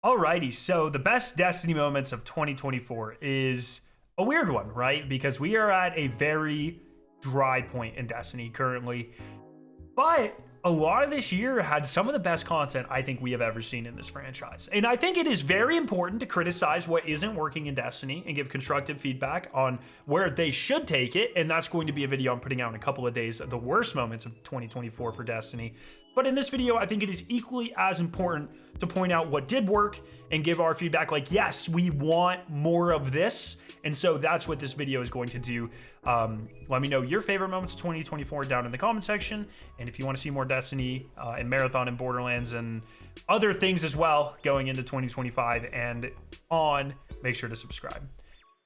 Alrighty, so the best Destiny moments of 2024 is a weird one, right? Because we are at a very dry point in Destiny currently. But a lot of this year had some of the best content I think we have ever seen in this franchise. And I think it is very important to criticize what isn't working in Destiny and give constructive feedback on where they should take it. And that's going to be a video I'm putting out in a couple of days, the worst moments of 2024 for Destiny. But in this video, I think it is equally as important to point out what did work and give our feedback like, yes, we want more of this. And so that's what this video is going to do. Let me know your favorite moments of 2024 down in the comment section. And if you want to see more Destiny and Marathon and Borderlands and other things as well going into 2025 and on, make sure to subscribe.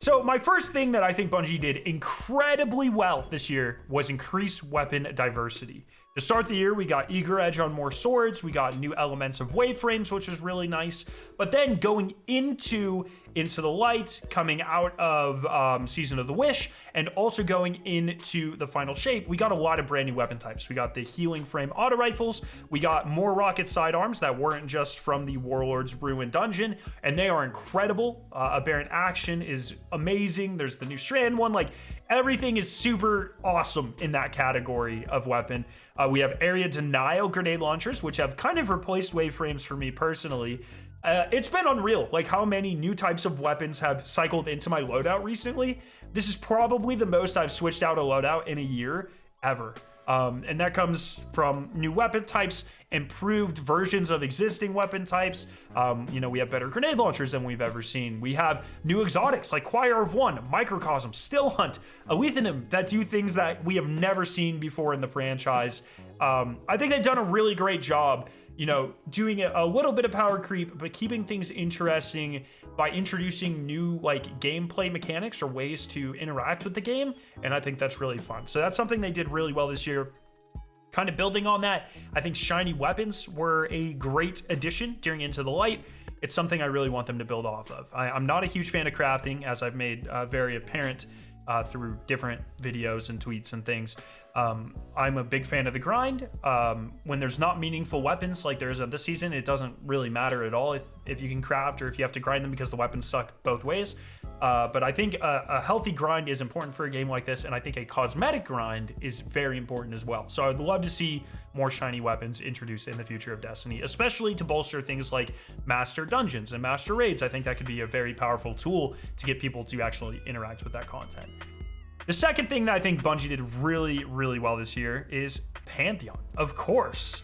So my first thing that I think Bungie did incredibly well this year was increase weapon diversity. To start the year, we got Eager Edge on more swords. We got new elements of waveframes, which was really nice. But then going into the Light, coming out of Season of the Wish, and also going into the Final Shape, we got a lot of brand new weapon types. We got the healing frame auto rifles. We got more rocket sidearms that weren't just from the Warlord's Ruin dungeon, and they are incredible. Aberrant Action is amazing. There's the new Strand one. Like, everything is super awesome in that category of weapon. We have area denial grenade launchers, which have kind of replaced waveframes for me personally. It's been unreal, like how many new types of weapons have cycled into my loadout recently. This is probably the most I've switched out a loadout in a year ever. And that comes from new weapon types, improved versions of existing weapon types. We have better grenade launchers than we've ever seen. We have new exotics like Choir of One, Microcosm, Still Hunt, Alethanum that do things that we have never seen before in the franchise. I think they've done a really great job, doing a little bit of power creep, but keeping things interesting by introducing new gameplay mechanics or ways to interact with the game. And I think that's really fun. So that's something they did really well this year. Kind of building on that, I think shiny weapons were a great addition during Into the Light. It's something I really want them to build off of. I'm not a huge fan of crafting, as I've made very apparent through different videos and tweets and things. I'm a big fan of the grind. When there's not meaningful weapons like there is this season, it doesn't really matter at all if you can craft or if you have to grind them because the weapons suck both ways. But I think a healthy grind is important for a game like this, and I think a cosmetic grind is very important as well. So I'd love to see more shiny weapons introduced in the future of Destiny, especially to bolster things like master dungeons and master raids. I think that could be a very powerful tool to get people to actually interact with that content. The second thing that I think Bungie did really, really well this year is Pantheon. Of course.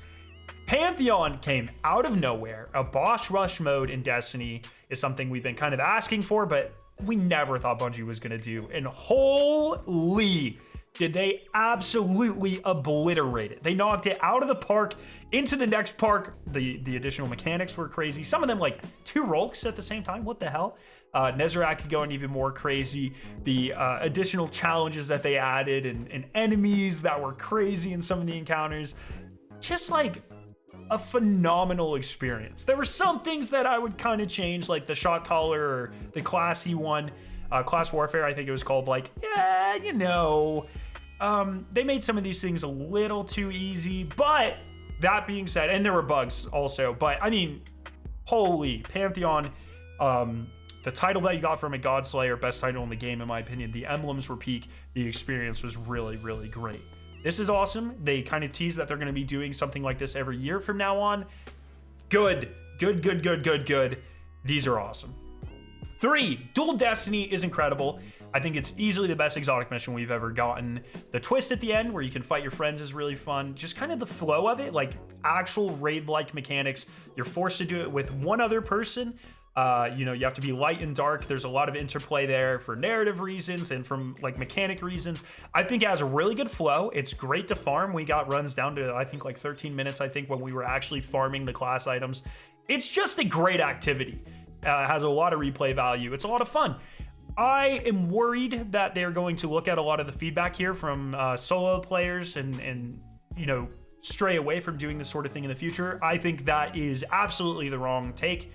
Pantheon came out of nowhere. A boss rush mode in Destiny is something we've been kind of asking for, but we never thought Bungie was going to do. And holy, did they absolutely obliterate it. They knocked it out of the park into the next park. The additional mechanics were crazy. Some of them like 2 rolks at the same time. What the hell? Nezarec could go even more crazy. The additional challenges that they added and enemies that were crazy in some of the encounters. Just like a phenomenal experience. There were some things that I would kind of change, like the shot caller or the class he won. Class Warfare, I think it was called. They made some of these things a little too easy. But that being said, and there were bugs also. But I mean, holy Pantheon. The title that you got from a Godslayer, best title in the game, in my opinion. The emblems were peak. The experience was really, really great. This is awesome. They kind of tease that they're going to be doing something like this every year from now on. Good. These are awesome. 3, Dual Destiny is incredible. I think it's easily the best exotic mission we've ever gotten. The twist at the end where you can fight your friends is really fun. Just kind of the flow of it, like actual raid-like mechanics. You're forced to do it with one other person. You have to be light and dark. There's a lot of interplay there for narrative reasons and from mechanic reasons. I think it has a really good flow. It's great to farm. We got runs down to, I think 13 minutes, when we were actually farming the class items. It's just a great activity. Has a lot of replay value. It's a lot of fun. I am worried that they're going to look at a lot of the feedback here from solo players and stray away from doing this sort of thing in the future. I think that is absolutely the wrong take.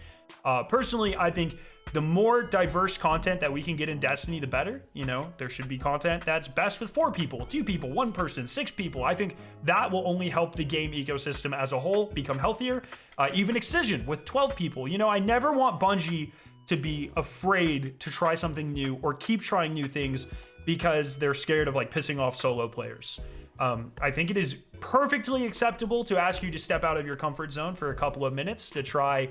Personally, I think The more diverse content that we can get in Destiny, the better. You know, there should be content that's best with 4 people, 2 people, 1 person, 6 people. I think that will only help the game ecosystem as a whole become healthier. Even Excision with 12 people. You know, I never want Bungie to be afraid to try something new or keep trying new things because they're scared of like pissing off solo players. I think it is perfectly acceptable to ask you to step out of your comfort zone for a couple of minutes to try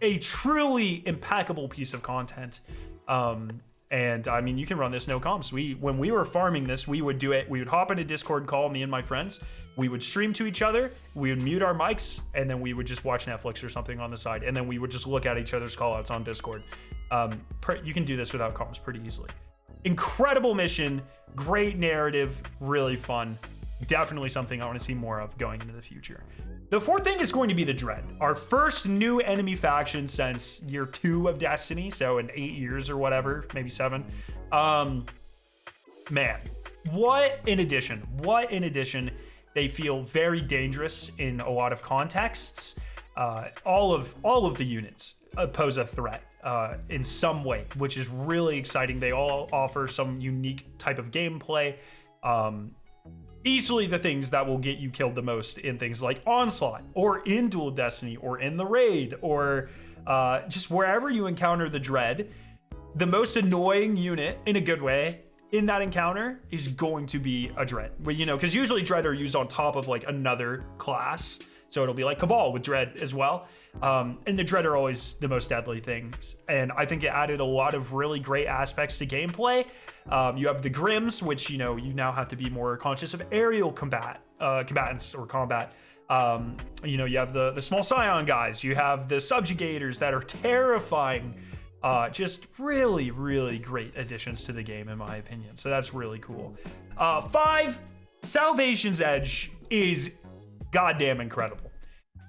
a truly impeccable piece of content. And I mean, you can run this no comms. When we were farming this, we would do it. We would hop in a Discord call, me and my friends. We would stream to each other. We would mute our mics, and then we would just watch Netflix or something on the side. And then we would just look at each other's callouts on Discord. You can do this without comms pretty easily. Incredible mission, great narrative, really fun. Definitely something I want to see more of going into the future. The fourth thing is going to be the Dread, our first new enemy faction since year 2 of Destiny, so in 8 years or whatever, maybe 7. Man, what an addition. What an addition. They feel very dangerous in a lot of contexts. All of the units pose a threat in some way, which is really exciting. They all offer some unique type of gameplay. Easily the things that will get you killed the most in things like Onslaught or in Dual Destiny or in the Raid or just wherever you encounter the Dread. The most annoying unit in a good way in that encounter is going to be a Dread. But, you know, because usually Dread are used on top of like another class. So it'll be like Cabal with Dread as well. And the Dread are always the most deadly things. And I think it added a lot of really great aspects to gameplay. You have the Grims, which, you know, you now have to be more conscious of aerial combatants or combat. You know, you have the small Scion guys. You have the subjugators that are terrifying. Just really, really great additions to the game, in my opinion. So that's really cool. 5, Salvation's Edge is goddamn incredible.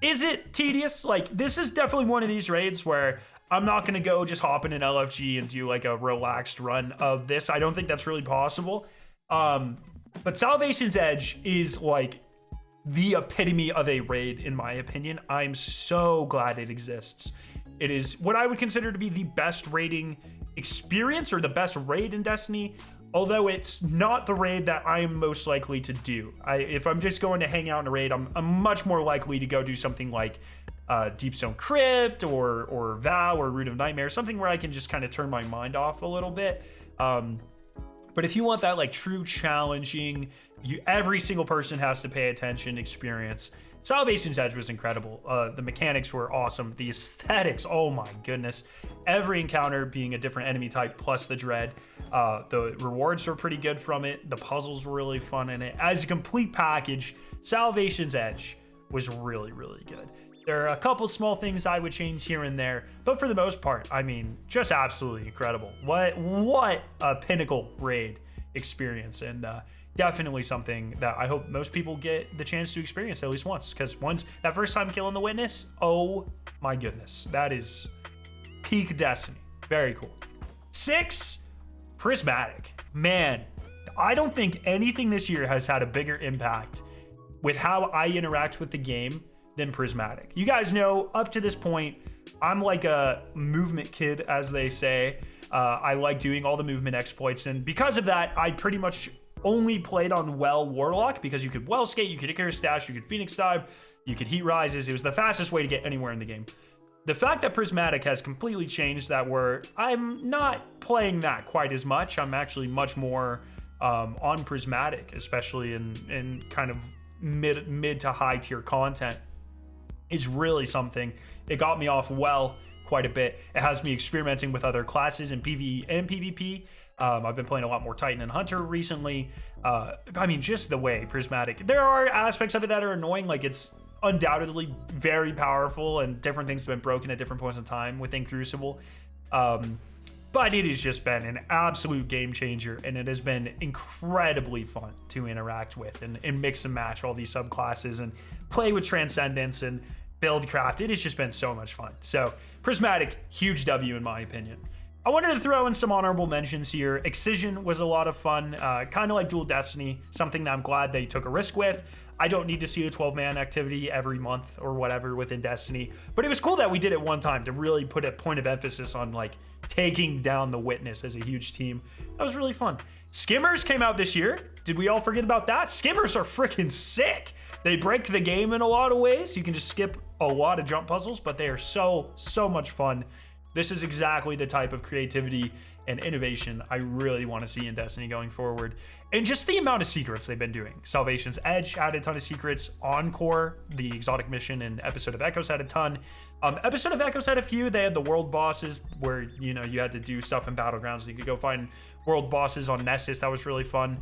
Is it tedious? Like, this is definitely one of these raids where I'm not going to go just hop in an LFG and do like a relaxed run of this. I don't think that's really possible. But Salvation's Edge is like the epitome of a raid, in my opinion. I'm so glad it exists. It is what I would consider to be the best raiding experience or the best raid in Destiny. Although it's not the raid that I'm most likely to do. If I'm just going to hang out in a raid, I'm much more likely to go do something like Deepstone Crypt or Vow or Root of Nightmare, something where I can just kind of turn my mind off a little bit. But if you want that like true challenging, every single person has to pay attention experience, Salvation's Edge was incredible. The mechanics were awesome. The aesthetics, oh my goodness. Every encounter being a different enemy type plus the Dread. The rewards were pretty good from it. The puzzles were really fun in it. As a complete package, Salvation's Edge was really, really good. There are a couple small things I would change here and there, but for the most part, I mean, just absolutely incredible. What a pinnacle raid experience, and definitely something that I hope most people get the chance to experience at least once, because once that first time killing the Witness, oh my goodness, that is peak Destiny. Very cool. 6, Prismatic. Man, I don't think anything this year has had a bigger impact with how I interact with the game than Prismatic. You guys know, up to this point, I'm like a movement kid, as they say. I like doing all the movement exploits, and because of that, I pretty much only played on Warlock, because you could Well Skate, you could Icarus Dash, you could Phoenix Dive, you could Heat Rises. It was the fastest way to get anywhere in the game. The fact that Prismatic has completely changed that, where I'm not playing that quite as much. I'm actually much more on Prismatic, especially in kind of mid to high tier content, is really something. It got me off quite a bit. It has me experimenting with other classes in PvE and PvP. I've been playing a lot more Titan and Hunter recently. I mean, just the way Prismatic, there are aspects of it that are annoying. Like, it's undoubtedly very powerful, and different things have been broken at different points in time within Crucible. But it has just been an absolute game changer, and it has been incredibly fun to interact with and mix and match all these subclasses and play with Transcendence and Buildcraft. It has just been so much fun. So Prismatic, huge W in my opinion. I wanted to throw in some honorable mentions here. Excision was a lot of fun, kind of like Dual Destiny, something that I'm glad they took a risk with. I don't need to see a 12-man activity every month or whatever within Destiny. But it was cool that we did it one time to really put a point of emphasis on like taking down the Witness as a huge team. That was really fun. Skimmers came out this year. Did we all forget about that? Skimmers are freaking sick. They break the game in a lot of ways. You can just skip a lot of jump puzzles, but they are so much fun. This is exactly the type of creativity and innovation I really want to see in Destiny going forward. And just the amount of secrets they've been doing. Salvation's Edge had a ton of secrets. Encore, the exotic mission, and Episode of Echoes had a ton. Episode of Echoes had a few. They had the world bosses where, you know, you had to do stuff in Battlegrounds. You could go find world bosses on Nessus. That was really fun.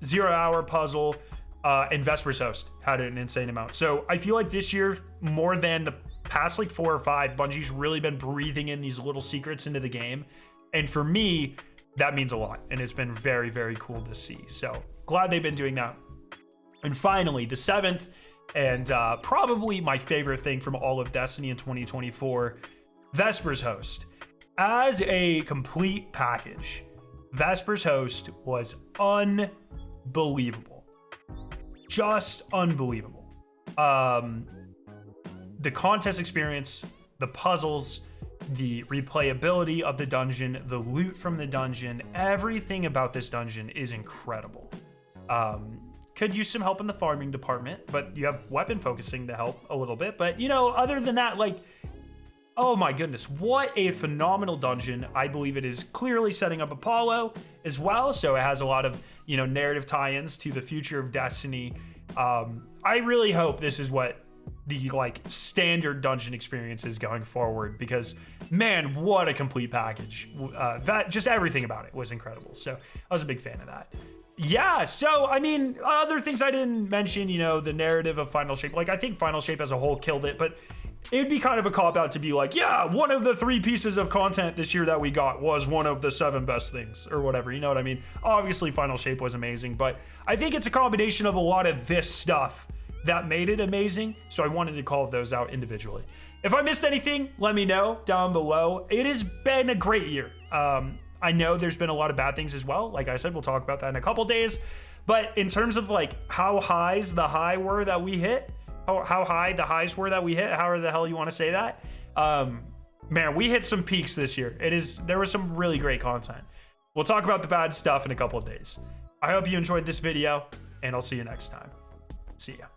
0 Hour Puzzle and Vesper's Host had an insane amount. So I feel like this year, more than the past like 4 or 5, Bungie's really been breathing in these little secrets into the game. And for me, that means a lot. And it's been very, very cool to see. So glad they've been doing that. And finally, the 7th, and probably my favorite thing from all of Destiny in 2024, Vesper's Host. As a complete package, Vesper's Host was unbelievable. Just unbelievable. The contest experience, the puzzles, the replayability of the dungeon, the loot from the dungeon, everything about this dungeon is incredible. Could use some help in the farming department, but you have weapon focusing to help a little bit. But, you know, other than that, like, oh my goodness, what a phenomenal dungeon. I believe it is clearly setting up Apollo as well. So it has a lot of, you know, narrative tie-ins to the future of Destiny. I really hope this is what the like standard dungeon experience is going forward, because man, what a complete package. That just everything about it was incredible. So I was a big fan of that. Yeah, so I mean, other things I didn't mention, you know, the narrative of Final Shape. Like, I think Final Shape as a whole killed it, but it'd be kind of a cop-out to be like, yeah, one of the 3 pieces of content this year that we got was one of the 7 best things or whatever, you know what I mean? Obviously, Final Shape was amazing, but I think it's a combination of a lot of this stuff that made it amazing, so I wanted to call those out individually. If I missed anything, let me know down below. It has been a great year. I know there's been a lot of bad things as well. Like I said, we'll talk about that in a couple days. But in terms of like how highs the high were that we hit, how high the highs were that we hit, however the hell you want to say that, man, we hit some peaks this year. There was some really great content. We'll talk about the bad stuff in a couple of days. I hope you enjoyed this video, and I'll see you next time. See ya.